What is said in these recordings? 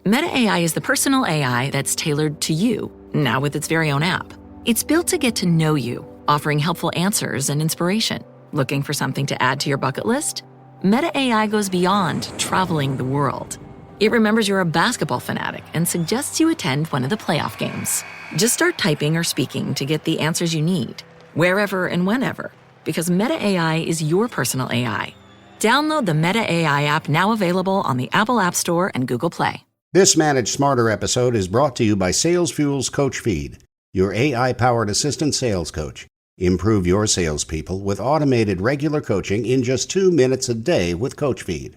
Meta AI is the personal AI that's tailored to you, now with its very own app. It's built to get to know you, offering helpful answers and inspiration. Looking for something to add to your bucket list? Meta AI goes beyond traveling the world. It remembers you're a basketball fanatic and suggests you attend one of the playoff games. Just start typing or speaking to get the answers you need, wherever and whenever, because Meta AI is your personal AI. Download the Meta AI app, now available on the Apple App Store and Google Play. This Manage Smarter episode is brought to you by SalesFuel's Coach Feed, your AI-powered assistant sales coach. Improve your salespeople with automated regular coaching in just 2 minutes a day with Coach Feed.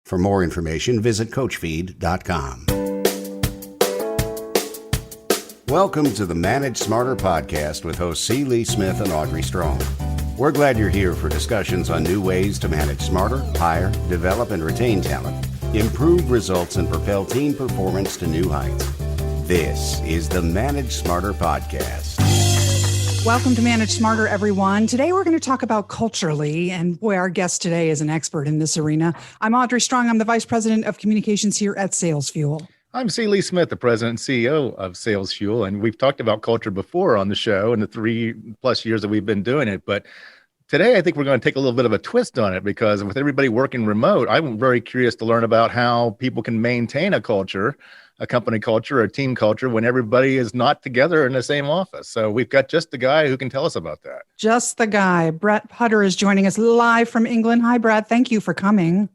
For more information, visit coachfeed.com. Welcome to the Manage Smarter podcast with hosts C. Lee Smith and Audrey Strong. We're glad you're here for discussions on new ways to manage smarter, hire, develop, and retain talent, improve results, and propel team performance to new heights. This is the Manage Smarter podcast. Welcome to Manage Smarter, everyone. Today, we're going to talk about culturally, and boy, our guest today is an expert in this arena. I'm Audrey Strong. I'm the Vice President of Communications here at SalesFuel. I'm C. Lee Smith, the President and CEO of SalesFuel, and we've talked about culture before on the show in the 3+ years that we've been doing it, but today, I think we're going to take a little bit of a twist on it because with everybody working remote, I'm very curious to learn about how people can maintain a culture, a company culture, a team culture when everybody is not together in the same office. So we've got just the guy who can tell us about that. Just the guy. Brett Putter is joining us live from England. Hi, Brett. Thank you for coming.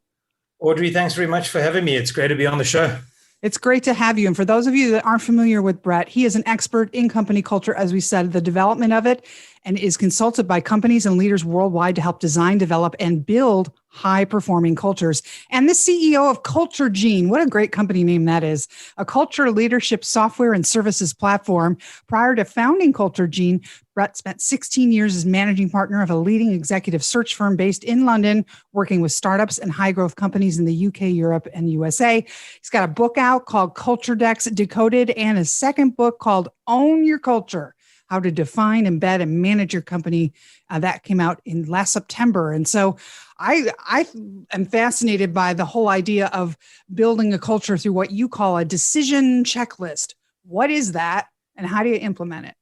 Audrey, thanks very much for having me. It's great to be on the show. It's great to have you. And for those of you that aren't familiar with Brett, he is an expert in company culture, as we said, the development of it, and is consulted by companies and leaders worldwide to help design, develop, and build high-performing cultures. And the CEO of CultureGene, what a great company name that is, a culture leadership software and services platform. Prior to founding CultureGene, Brett spent 16 years as managing partner of a leading executive search firm based in London, working with startups and high-growth companies in the UK, Europe, and USA. He's got a book out called Decks Decoded and a second book called Own Your Culture: How to Define, Embed, and Manage Your Company. That came out in last September. And so I am fascinated by the whole idea of building a culture through what you call a decision checklist. What is that, and how do you implement it?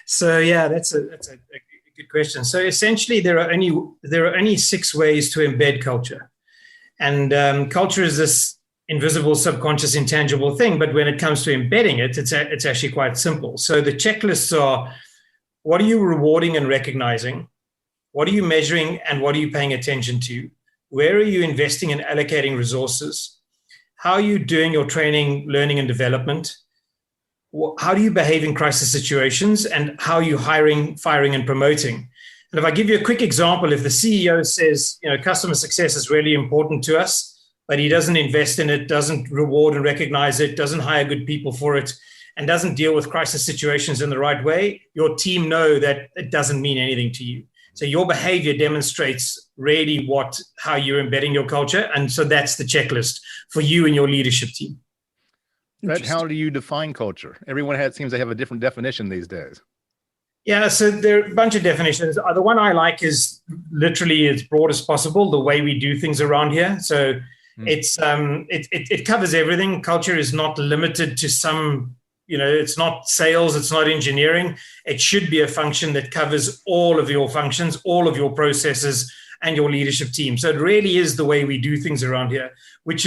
So yeah, that's a good question. So essentially, there are only 6 ways to embed culture, and culture is this invisible, subconscious, intangible thing. But when it comes to embedding it, it's actually quite simple. So the checklists are: what are you rewarding and recognizing? What are you measuring and what are you paying attention to? Where are you investing and allocating resources? How are you doing your training, learning, and development? How do you behave in crisis situations? And how are you hiring, firing, and promoting? And if I give you a quick example, if the CEO says, customer success is really important to us, but he doesn't invest in it, doesn't reward and recognize it, doesn't hire good people for it, and doesn't deal with crisis situations in the right way, your team know that it doesn't mean anything to you. So your behavior demonstrates really how you're embedding your culture. And so that's the checklist for you and your leadership team. Brett, how do you define culture? Everyone seems to have a different definition these days. Yeah, so there are a bunch of definitions. The one I like is literally as broad as possible, the way we do things around here. So it covers everything. Culture is not limited to some, it's not sales, it's not engineering. It should be a function that covers all of your functions, all of your processes, and your leadership team. So it really is the way we do things around here, which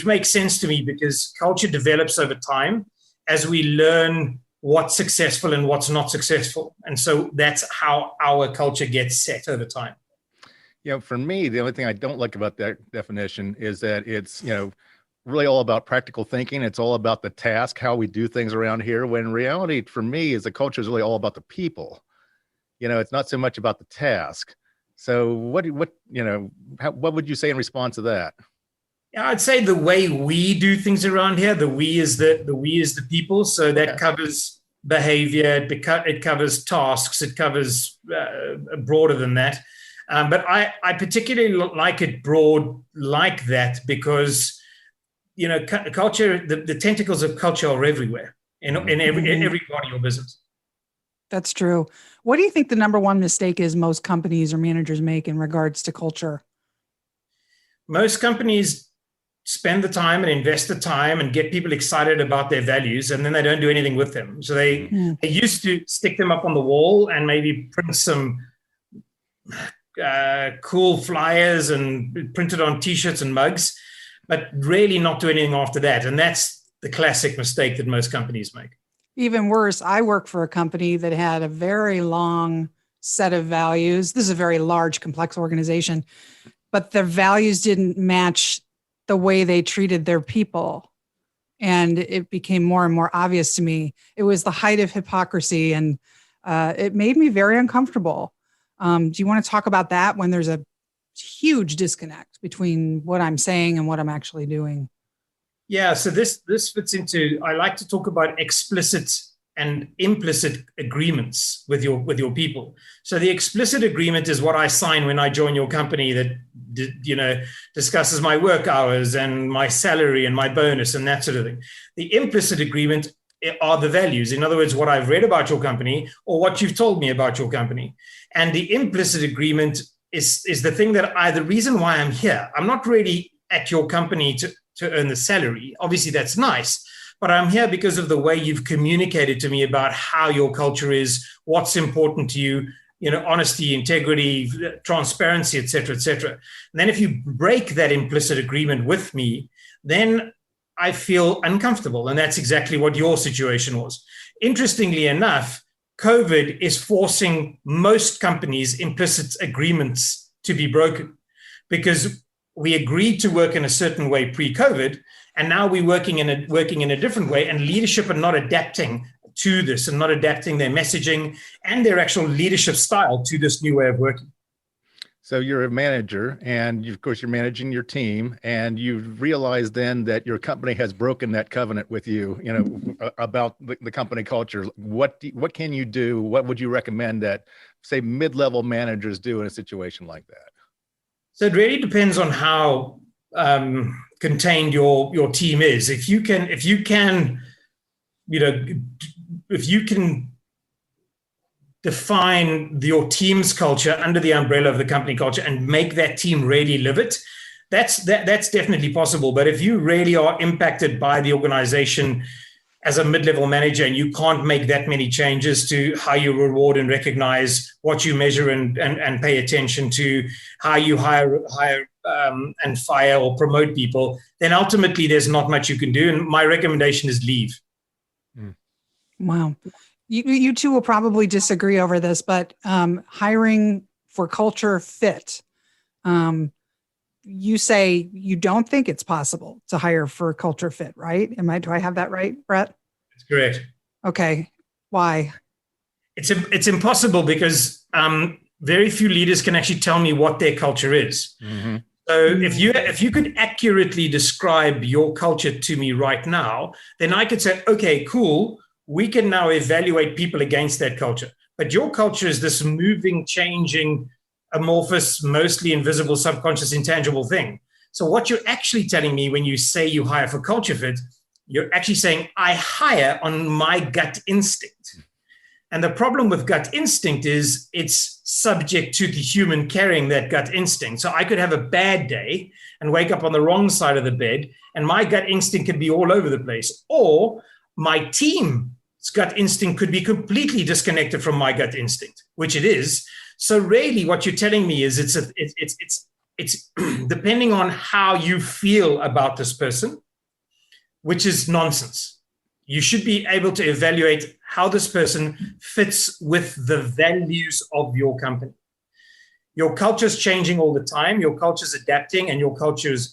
makes sense to me because culture develops over time as we learn what's successful and what's not successful. And so that's how our culture gets set over time. For me, the only thing I don't like about that definition is that it's, really all about practical thinking. It's all about the task, how we do things around here. When in reality, for me, is the culture is really all about the people. It's not so much about the task. So what would you say in response to that? Yeah, I'd say the way we do things around here, the we is the people. So that covers behavior, it covers tasks, it covers broader than that. But I particularly like it broad like that because, culture, the tentacles of culture are everywhere in every part of your business. That's true. What do you think the number one mistake is most companies or managers make in regards to culture? Most companies spend the time and invest the time and get people excited about their values, and then they don't do anything with them. So they used to stick them up on the wall and maybe print some cool flyers and print it on T-shirts and mugs, but really not do anything after that. And that's the classic mistake that most companies make. Even worse, I work for a company that had a very long set of values. This is a very large, complex organization, but their values didn't match the way they treated their people. And it became more and more obvious to me. It was the height of hypocrisy, and it made me very uncomfortable. Do you want to talk about that when there's a huge disconnect between what I'm saying and what I'm actually doing? Yeah, so this fits into, I like to talk about explicit and implicit agreements with your people. So the explicit agreement is what I sign when I join your company that discusses my work hours and my salary and my bonus and that sort of thing. The implicit agreement are the values. In other words, what I've read about your company or what you've told me about your company. And the implicit agreement is the thing the reason why I'm here. I'm not really at your company to earn the salary. Obviously, that's nice. But I'm here because of the way you've communicated to me about how your culture is, what's important to you, honesty, integrity, transparency, et cetera, et cetera. And then if you break that implicit agreement with me, then I feel uncomfortable. And that's exactly what your situation was. Interestingly enough, COVID is forcing most companies' implicit agreements to be broken, because we agreed to work in a certain way pre-COVID, and now we're working in a different way, and leadership are not adapting to this and not adapting their messaging and their actual leadership style to this new way of working. So you're a manager, and of course you're managing your team, and you realize then that your company has broken that covenant with you, about the company culture. What can you do? What would you recommend that, say, mid-level managers do in a situation like that? So it really depends on how contained your team is. If you can define your team's culture under the umbrella of the company culture and make that team really live it, that's definitely possible. But if you really are impacted by the organization as a mid-level manager and you can't make that many changes to how you reward and recognize, what you measure and pay attention to, how you hire and fire or promote people, then ultimately there's not much you can do. And my recommendation is leave. Wow. You two will probably disagree over this, but hiring for culture fit, you say you don't think it's possible to hire for culture fit, right? Do I have that right, Brett? That's correct. Okay. Why? It's impossible because very few leaders can actually tell me what their culture is. Mm-hmm. So if you could accurately describe your culture to me right now, then I could say, okay, cool. We can now evaluate people against that culture. But your culture is this moving, changing, amorphous, mostly invisible, subconscious, intangible thing. So what you're actually telling me when you say you hire for culture fit, you're actually saying, I hire on my gut instinct. And the problem with gut instinct is it's subject to the human carrying that gut instinct. So I could have a bad day and wake up on the wrong side of the bed, and my gut instinct could be all over the place. Or my team's gut instinct could be completely disconnected from my gut instinct, which it is. So really what you're telling me is it's depending on how you feel about this person, which is nonsense. You should be able to evaluate how this person fits with the values of your company. Your culture is changing all the time. Your culture is adapting, and your culture is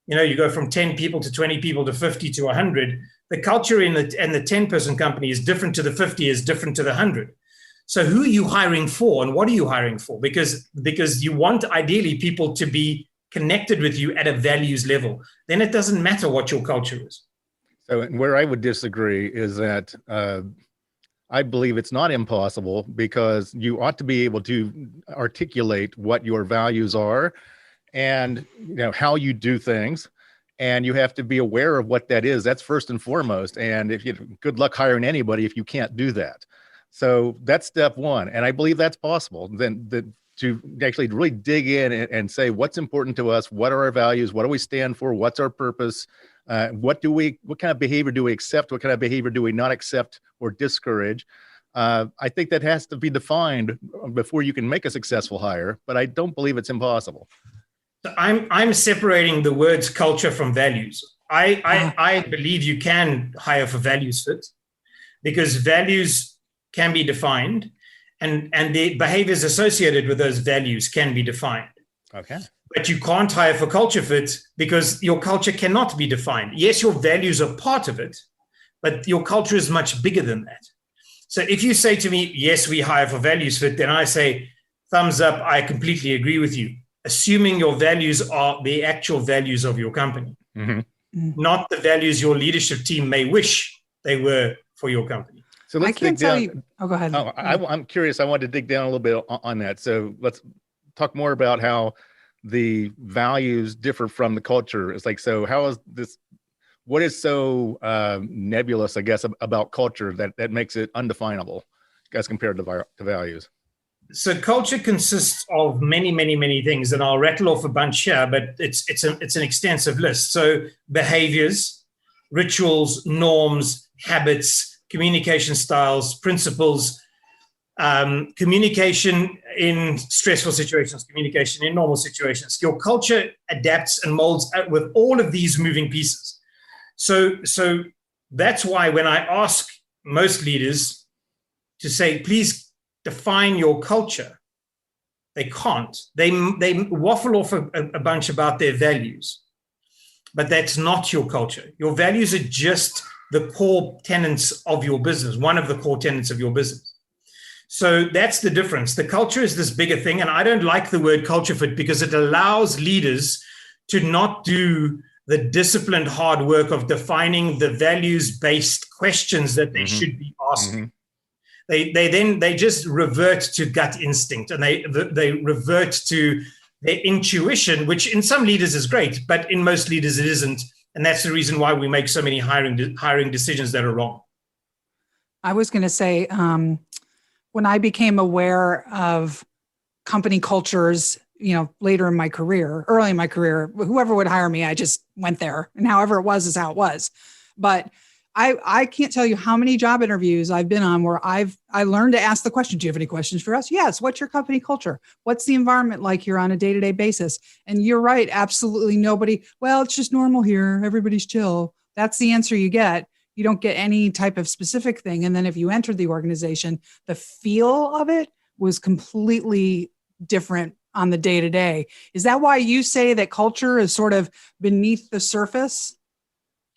you go from 10 people to 20 people to 50 to 100. The culture in the 10-person company is different to the 50, is different to the 100. So who are you hiring for, and what are you hiring for? Because you want ideally people to be connected with you at a values level. Then it doesn't matter what your culture is. So where I would disagree is that I believe it's not impossible, because you ought to be able to articulate what your values are and how you do things. And you have to be aware of what that is. That's first and foremost. And good luck hiring anybody if you can't do that. So that's step one. And I believe that's possible. Then to actually really dig in and say what's important to us, what are our values, what do we stand for, what's our purpose, what kind of behavior do we accept, what kind of behavior do we not accept or discourage. I think that has to be defined before you can make a successful hire, but I don't believe it's impossible. So I'm separating the words culture from values. I believe you can hire for values fit, because values can be defined and the behaviors associated with those values can be defined. Okay. But you can't hire for culture fit because your culture cannot be defined. Yes, your values are part of it, but your culture is much bigger than that. So if you say to me, yes, we hire for values fit, then I say, thumbs up, I completely agree with you, assuming your values are the actual values of your company, not the values your leadership team may wish they were for your company. So let's I can't tell you. Oh, go ahead. I'm curious. I wanted to dig down a little bit on that. So let's talk more about how the values differ from the culture. It's like, so how is this, what is so nebulous, I guess, about culture that makes it undefinable as compared to values? So culture consists of many, many, many things, and I'll rattle off a bunch here, but it's an extensive list. So behaviors, rituals, norms, habits, communication styles, principles, communication in stressful situations, communication in normal situations. Your culture adapts and molds with all of these moving pieces. So that's why when I ask most leaders to say, please define your culture, they can't. They waffle off a bunch about their values, but that's not your culture. Your values are just the core tenets of your business, one of the core tenets of your business. So that's the difference. The culture is this bigger thing, and I don't like the word culture fit because it allows leaders to not do the disciplined hard work of defining the values-based questions that they should be asking. They just revert to gut instinct, and they revert to their intuition, which in some leaders is great, but in most leaders it isn't. And that's the reason why we make so many hiring decisions that are wrong. I was going to say, when I became aware of company cultures, later in my career, early in my career, whoever would hire me, I just went there, and however it was is how it was. But I can't tell you how many job interviews I've been on where I learned to ask the question, do you have any questions for us? Yes. What's your company culture? What's the environment like here on a day-to-day basis? And you're right. Absolutely nobody, well, it's just normal here. Everybody's chill. That's the answer you get. You don't get any type of specific thing. And then if you entered the organization, the feel of it was completely different on the day-to-day. Is that why you say that culture is sort of beneath the surface?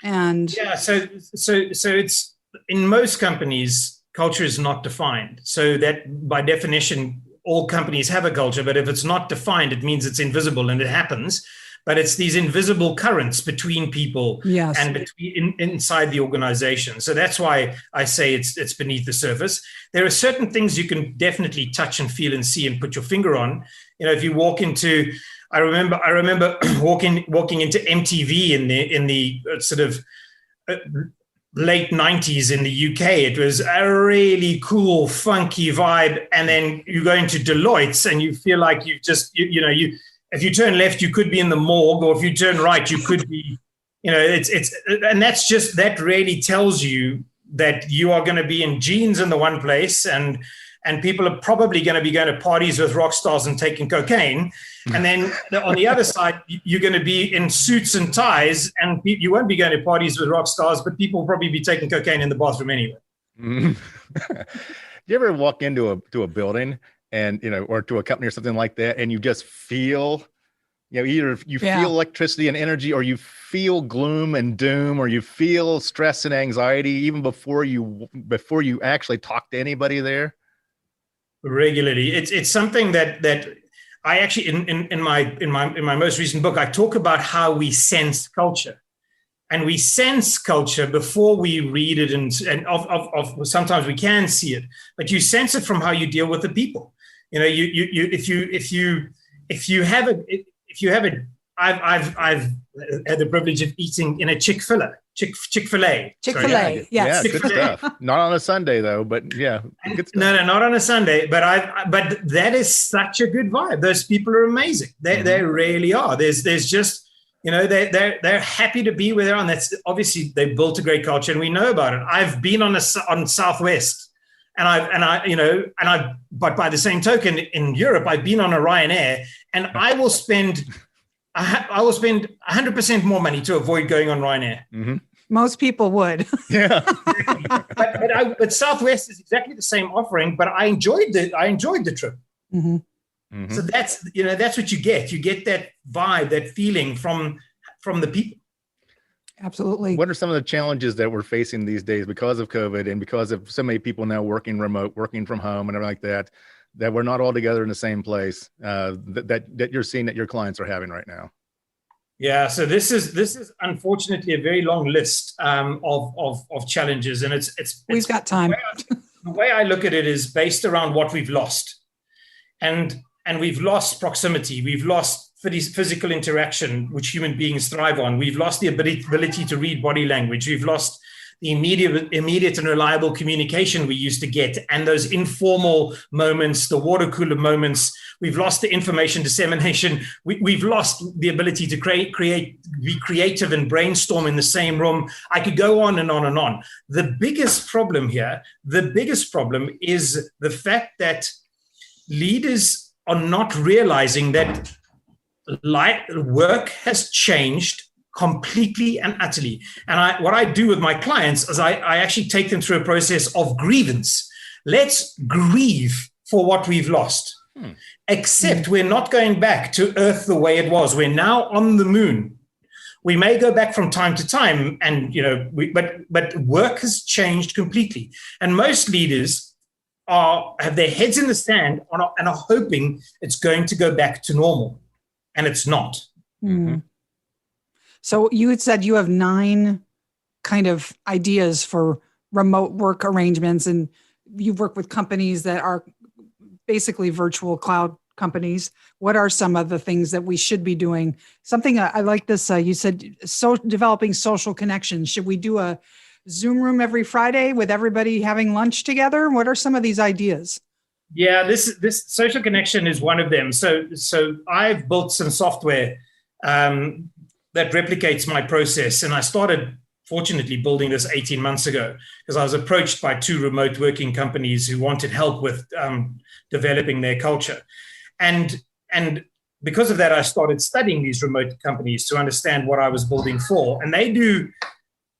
And yeah, so it's in most companies, culture is not defined. So that by definition, all companies have a culture, but if it's not defined, it means it's invisible, and it happens. But it's these invisible currents between people and inside the organization. So that's why I say it's beneath the surface. There are certain things you can definitely touch and feel and see and put your finger on. If you walk into, I remember walking into MTV in the sort of late 90s in the UK. It was a really cool, funky vibe. And then you go into Deloitte's and you feel like you've just, if you turn left, you could be in the morgue, or if you turn right, you could be, and that really tells you that you are going to be in jeans in the one place, and people are probably going to be going to parties with rock stars and taking cocaine. And then on the other side, you're going to be in suits and ties, and you won't be going to parties with rock stars, but people will probably be taking cocaine in the bathroom anyway. Do you ever walk into a building and, or to a company or something like that, and you just feel, either you feel electricity and energy, or you feel gloom and doom, or you feel stress and anxiety even before you actually talk to anybody there? Regularly. It's something that I actually, in my most recent book, I talk about how we sense culture. And we sense culture before we read it, and sometimes we can see it, but you sense it from how you deal with the people. If you have a I've had the privilege of eating in a Chick-fil-A. Chick-fil-A. Chick-fil-A, yes. Yeah, good Chick-fil-A. stuff. Not on a Sunday though, but yeah, good stuff. No, not on a Sunday. But that is such a good vibe. Those people are amazing. They really are. There's just, they're happy to be where they're on. That's obviously they built a great culture, and we know about it. I've been on Southwest, but by the same token, in Europe, I've been on a Ryanair, and I will spend 100% more money to avoid going on Ryanair. Mm-hmm. Most people would. Yeah. but Southwest is exactly the same offering, but I enjoyed the trip. Mm-hmm. Mm-hmm. So that's what you get. You get that vibe, that feeling from the people. Absolutely. What are some of the challenges that we're facing these days because of COVID and because of so many people now working remote, working from home and everything like that we're not all together in the same place, that you're seeing that your clients are having right now? Yeah, so this is unfortunately a very long list of challenges, and it's we've got time. The way I look at it is based around what we've lost, and we've lost proximity, we've lost physical interaction, which human beings thrive on. We've lost the ability to read body language. We've lost the immediate and reliable communication we used to get, and those informal moments, the water cooler moments. We've lost the information dissemination. We've lost the ability to be creative and brainstorm in the same room. I could go on and on and on. The biggest problem is the fact that leaders are not realizing that work has changed completely and utterly. And what I do with my clients is I actually take them through a process of grievance. Let's grieve for what we've lost. Except we're not going back to Earth the way it was. We're now on the moon. We may go back from time to time, and but work has changed completely. And most leaders have their heads in the sand and are hoping it's going to go back to normal, and it's not. Mm-hmm. So you had said you have 9 kind of ideas for remote work arrangements, and you've worked with companies that are basically virtual cloud companies. What are some of the things that we should be doing? Something I like this. You said developing social connections. Should we do a Zoom room every Friday with everybody having lunch together? What are some of these ideas? Yeah, this social connection is one of them. So I've built some software that replicates my process, and I started, fortunately, building this 18 months ago because I was approached by 2 remote working companies who wanted help with developing their culture. And because of that, I started studying these remote companies to understand what I was building for. And they do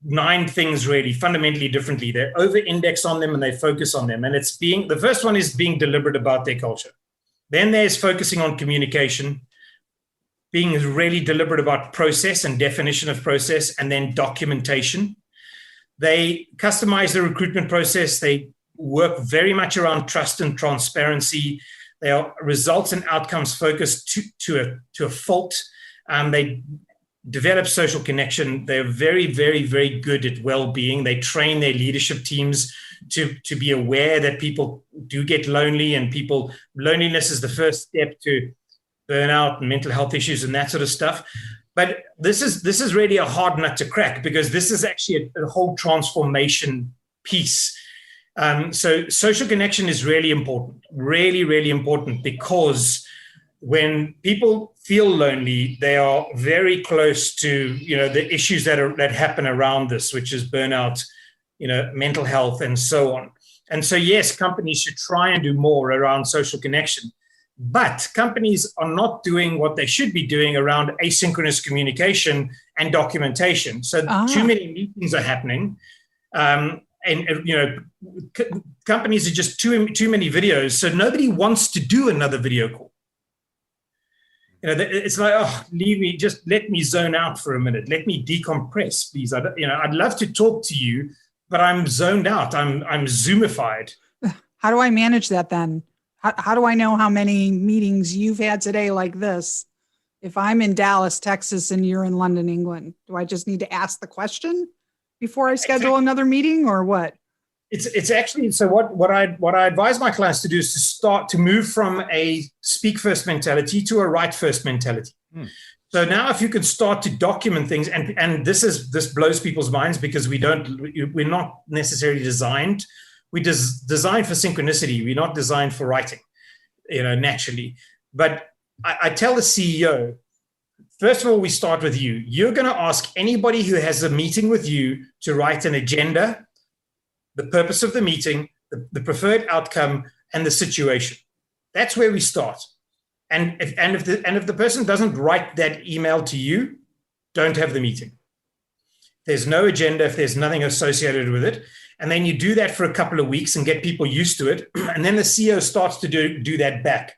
9 things really fundamentally differently. They over-index on them and they focus on them. And the first one is being deliberate about their culture. Then there's focusing on communication, being really deliberate about process and definition of process, and then documentation. They customize the recruitment process. They work very much around trust and transparency. They are results and outcomes focused to a fault. They develop social connection. They're very, very, very good at well-being. They train their leadership teams to be aware that people do get lonely, and loneliness is the first step to burnout and mental health issues and that sort of stuff. But this is really a hard nut to crack, because this is actually a whole transformation piece. So social connection is really important, really, really important, because when people feel lonely, they are very close to, the issues that happen around this, which is burnout, mental health, and so on. And so, yes, companies should try and do more around social connection, but companies are not doing what they should be doing around asynchronous communication and documentation. So too many meetings are happening. Companies are just too many videos. So nobody wants to do another video call. It's like, leave me, just let me zone out for a minute. Let me decompress, please. I'd love to talk to you, but I'm zoned out. I'm Zoomified. How do I manage that then? How do I know how many meetings you've had today like this? If I'm in Dallas, Texas, and you're in London, England, do I just need to ask the question before I schedule another meeting, or what? It's actually, so what I advise my clients to do is to move from a speak first mentality to a write first mentality. So now if you could start to document things, and this blows people's minds because we're not necessarily designed. We designed for synchronicity. We're not designed for writing, naturally. But I tell the CEO, first of all, we start with you. You're going to ask anybody who has a meeting with you to write an agenda, the purpose of the meeting, the preferred outcome, and the situation. That's where we start. And if the person doesn't write that email to you, don't have the meeting. There's no agenda if there's nothing associated with it. And then you do that for a couple of weeks and get people used to it. And then the CEO starts to do that back.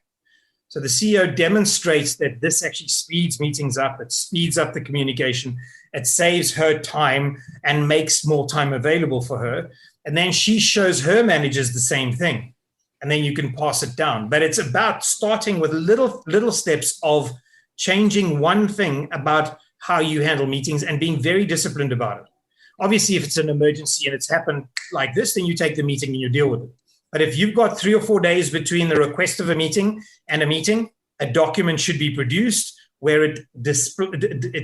So the CEO demonstrates that this actually speeds meetings up. It speeds up the communication. It saves her time and makes more time available for her. And then she shows her managers the same thing. And then you can pass it down. But it's about starting with little steps of changing one thing about how you handle meetings and being very disciplined about it. Obviously, if it's an emergency and it's happened like this, then you take the meeting and you deal with it. But if you've got 3 or 4 days between the request of a meeting and a meeting, a document should be produced where it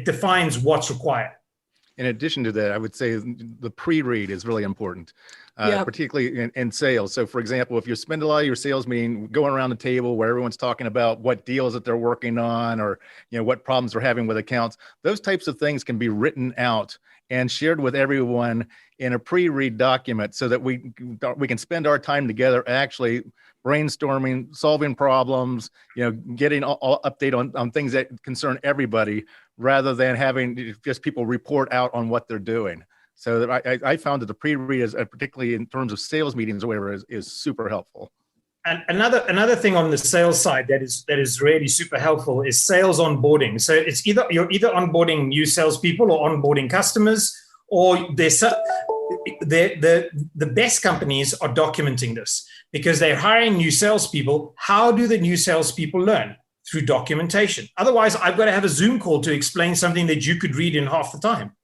defines what's required. In addition to that, I would say the pre-read is really important, particularly in sales. So, for example, if you spend a lot of your sales meeting going around the table where everyone's talking about what deals that they're working on or what problems they're having with accounts, those types of things can be written out and shared with everyone in a pre-read document so that we can spend our time together actually brainstorming, solving problems, getting all update on things that concern everybody rather than having just people report out on what they're doing. So that I found that the pre-read, is, particularly in terms of sales meetings or whatever, is super helpful. And another thing on the sales side that is really super helpful is sales onboarding. So it's you're either onboarding new salespeople or onboarding customers, or the best companies are documenting this because they're hiring new salespeople. How do the new salespeople learn? Through documentation. Otherwise, I've got to have a Zoom call to explain something that you could read in half the time.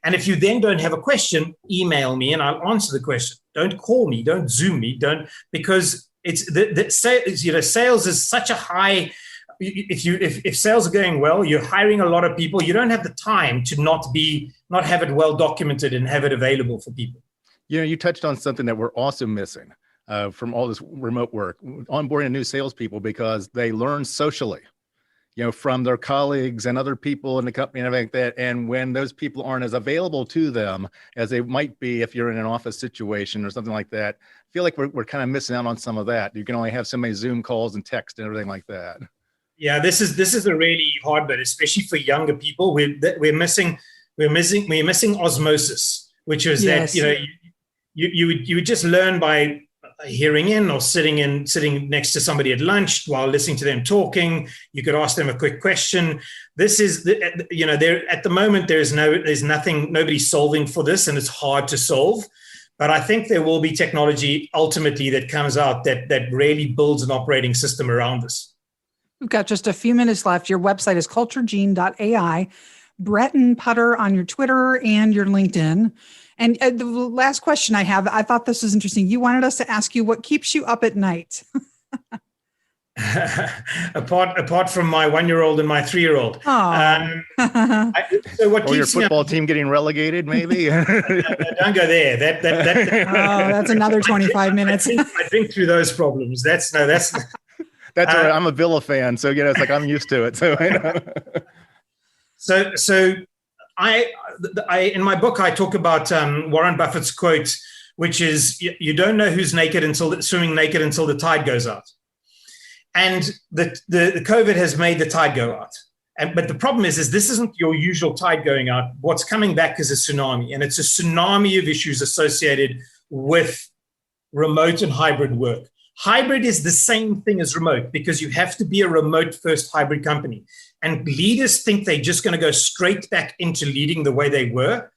And if you then don't have a question, email me and I'll answer the question. Don't call me, don't Zoom me, because sales is such a high. If sales are going well, you're hiring a lot of people. You don't have the time to not have it well documented and have it available for people. You touched on something that we're also missing from all this remote work, onboarding new salespeople, because they learn socially, from their colleagues and other people in the company and everything like that. And when those people aren't as available to them as they might be if you're in an office situation or something like that, I feel like we're kind of missing out on some of that. You can only have so many Zoom calls and text and everything like that. Yeah, this is a really hard bit, especially for younger people. We're missing osmosis, which is that you would just learn by hearing in or sitting next to somebody at lunch while listening to them talking. You could ask them a quick question. This is there at the moment there's nothing, nobody's solving for this, and it's hard to solve. But I think there will be technology ultimately that comes out that really builds an operating system around this. We've got just a few minutes left. Your website is culturegene.ai. Bretton Putter on your Twitter and your LinkedIn. And the last question I have, I thought this was interesting. You wanted us to ask you what keeps you up at night. apart from my 1-year-old and my 3-year-old. So what or your football team getting relegated, maybe? Don't go there. That's another 25 minutes. I think through those problems. That's all right. I'm a Villa fan, so it's like I'm used to it. So I know. So I in my book I talk about Warren Buffett's quote, which is you don't know who's swimming naked until the tide goes out. And the COVID has made the tide go out. But the problem is this isn't your usual tide going out. What's coming back is a tsunami, and it's a tsunami of issues associated with remote and hybrid work. Hybrid is the same thing as remote because you have to be a remote first hybrid company. And leaders think they're just going to go straight back into leading the way they were.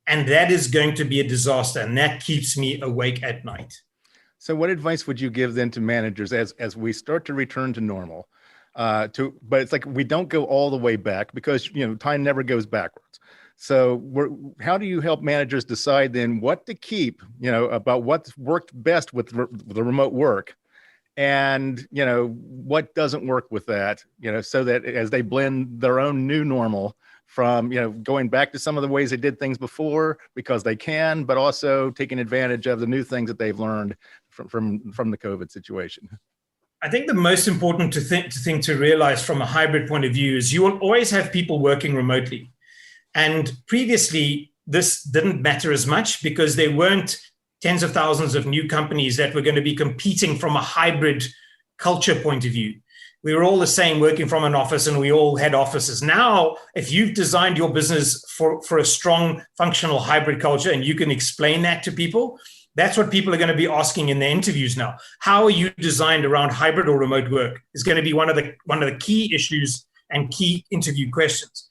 And that is going to be a disaster. And that keeps me awake at night. So what advice would you give then to managers as we start to return to normal? But it's like we don't go all the way back because, time never goes backwards. So how do you help managers decide then what to keep, about what's worked best with the remote work and what doesn't work with that, so that as they blend their own new normal from going back to some of the ways they did things before because they can, but also taking advantage of the new things that they've learned from the COVID situation. I think the most important thing to realize from a hybrid point of view is you will always have people working remotely. And previously, this didn't matter as much because there weren't tens of thousands of new companies that were going to be competing from a hybrid culture point of view. We were all the same, working from an office, and we all had offices. Now, if you've designed your business for a strong, functional hybrid culture, and you can explain that to people, that's what people are going to be asking in their interviews now. How are you designed around hybrid or remote work is going to be one of the key issues and key interview questions.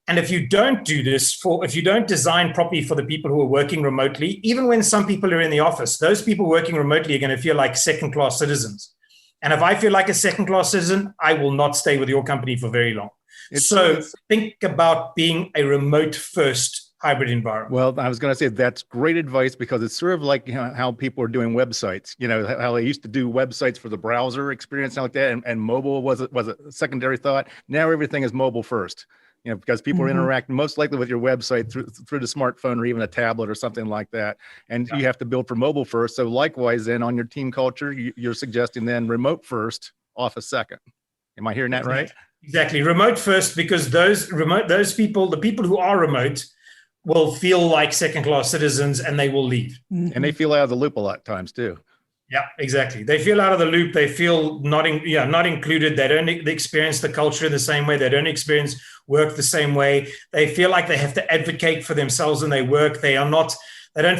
And if you don't do this, if you don't design properly for the people who are working remotely, even when some people are in the office, those people working remotely are going to feel like second-class citizens. And if I feel like a second-class citizen, I will not stay with your company for very long. So think about being a remote-first hybrid environment. Well, I was going to say that's great advice because it's sort of like how people are doing websites. How they used to do websites for the browser experience like that, and mobile was a secondary thought. Now everything is mobile first. Because people are interacting most likely with your website through the smartphone or even a tablet or something like that. And you have to build for mobile first. So likewise, then on your team culture, you're suggesting then remote first, office second. Am I hearing that right? Exactly. Remote first, because those people, the people who are remote, will feel like second-class citizens and they will leave. And they feel out of the loop a lot of times too. Yeah, exactly. They feel out of the loop. They feel not included. They don't experience the culture in the same way. They don't experience work the same way. They feel like they have to advocate for themselves when they work. They don't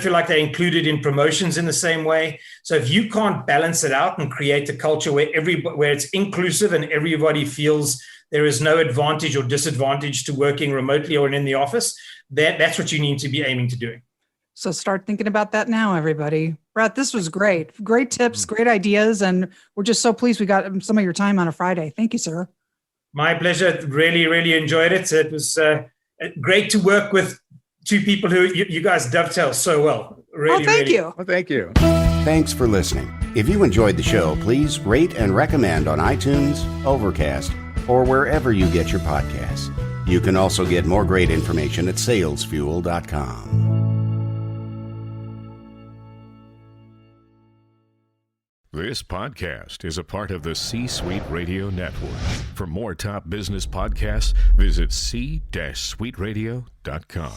feel like they're included in promotions in the same way. So if you can't balance it out and create a culture where it's inclusive and everybody feels there is no advantage or disadvantage to working remotely or in the office, that's what you need to be aiming to doing. So start thinking about that now, everybody. Brett, this was great. Great tips, great ideas. And we're just so pleased we got some of your time on a Friday. Thank you, sir. My pleasure. Really, really enjoyed it. It was great to work with two people who you guys dovetail so well. Really, thank you. Well, thank you. Thanks for listening. If you enjoyed the show, please rate and recommend on iTunes, Overcast, or wherever you get your podcasts. You can also get more great information at salesfuel.com. This podcast is a part of the C-Suite Radio Network. For more top business podcasts, visit c-suiteradio.com.